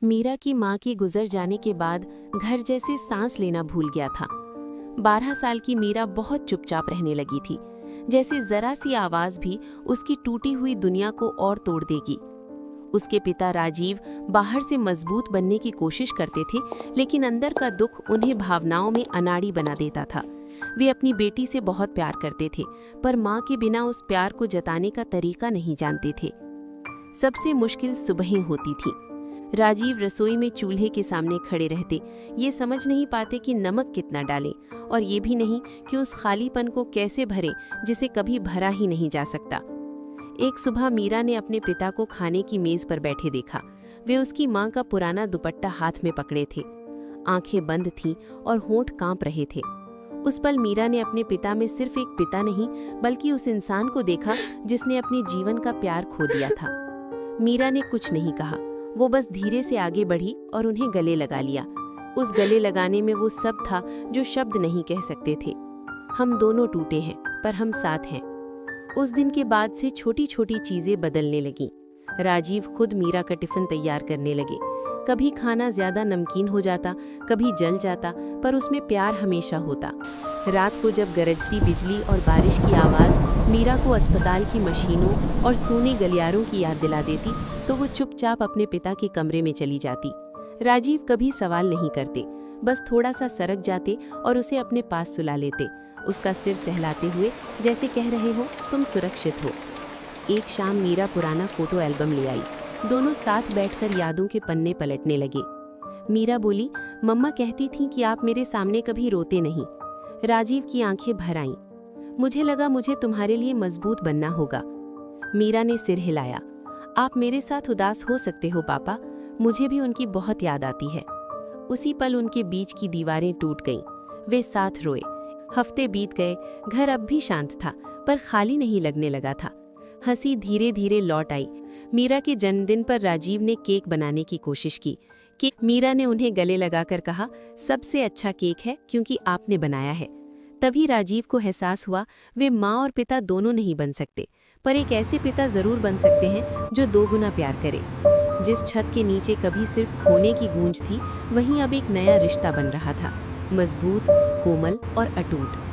मीरा की मां के गुजर जाने के बाद घर जैसे सांस लेना भूल गया था। 12 साल की मीरा बहुत चुपचाप रहने लगी थी, जैसे जरा सी आवाज भी उसकी टूटी हुई दुनिया को और तोड़ देगी। उसके पिता राजीव बाहर से मजबूत बनने की कोशिश करते थे, लेकिन अंदर का दुख उन्हें भावनाओं में अनाड़ी बना देता था। वे अपनी बेटी से बहुत प्यार करते थे, पर मां के बिना उस प्यार को जताने का तरीका नहीं जानते थे। सबसे मुश्किल सुबहें होती थी। राजीव रसोई में चूल्हे के सामने खड़े रहते, ये समझ नहीं पाते कि नमक कितना डालें, और ये भी नहीं कि उस खालीपन को कैसे भरें जिसे कभी भरा ही नहीं जा सकता। एक सुबह मीरा ने अपने पिता को खाने की मेज पर बैठे देखा। वे उसकी मां का पुराना दुपट्टा हाथ में पकड़े थे। आंखें बंद थीं और होंठ कांप रहे थे। उस पल मीरा ने अपने पिता में सिर्फ एक पिता नहीं, बल्कि उस इंसान को देखा जिसने अपने जीवन का प्यार खो दिया था। मीरा ने कुछ नहीं कहा, वो बस धीरे से आगे बढ़ी और उन्हें गले लगा लिया। उस गले लगाने में वो सब था जो शब्द नहीं कह सकते थे। हम दोनों टूटे हैं, पर हम साथ हैं। उस दिन के बाद से छोटी छोटी चीजें बदलने लगीं। राजीव खुद मीरा का टिफिन तैयार करने लगे। कभी खाना ज्यादा नमकीन हो जाता, कभी जल जाता, पर उसमें प्यार हमेशा होता। रात को जब गरजती बिजली और बारिश की आवाज़ मीरा को अस्पताल की मशीनों और सोने गलियारों की याद दिला देती, तो वो चुपचाप अपने पिता के कमरे में चली जाती। राजीव कभी सवाल नहीं करते, बस थोड़ा सा सरक जाते और उसे अपने पास सुला लेते, उसका सिर सहलाते हुए, जैसे कह रहे हो तुम सुरक्षित हो। एक शाम मीरा पुराना फोटो एल्बम ले आई। दोनों साथ बैठकर यादों के पन्ने पलटने लगे। मीरा बोली, मम्मा कहती थी कि आप मेरे सामने कभी रोते नहीं। राजीव की आंखें भर आईं। मुझे लगा मुझे तुम्हारे लिए मजबूत बनना होगा। मीरा ने सिर हिलाया। आप मेरे साथ उदास हो सकते हो पापा, मुझे भी उनकी बहुत याद आती है। उसी पल उनके बीच की दीवारें टूट गईं। वे साथ रोए। हफ्ते बीत गए, घर अब भी शांत था, पर खाली नहीं लगने लगा था। हंसी धीरे धीरे लौट आई। मीरा के जन्मदिन पर राजीव ने केक बनाने की कोशिश की कि मीरा ने उन्हें गले लगाकर कहा, सबसे अच्छा केक है क्योंकि आपने बनाया है। तभी राजीव को एहसास हुआ, वे माँ और पिता दोनों नहीं बन सकते, पर एक ऐसे पिता जरूर बन सकते हैं जो 2 गुना प्यार करे। जिस छत के नीचे कभी सिर्फ खोने की गूंज थी, वहीं अब एक नया रिश्ता बन रहा था, मजबूत, कोमल और अटूट।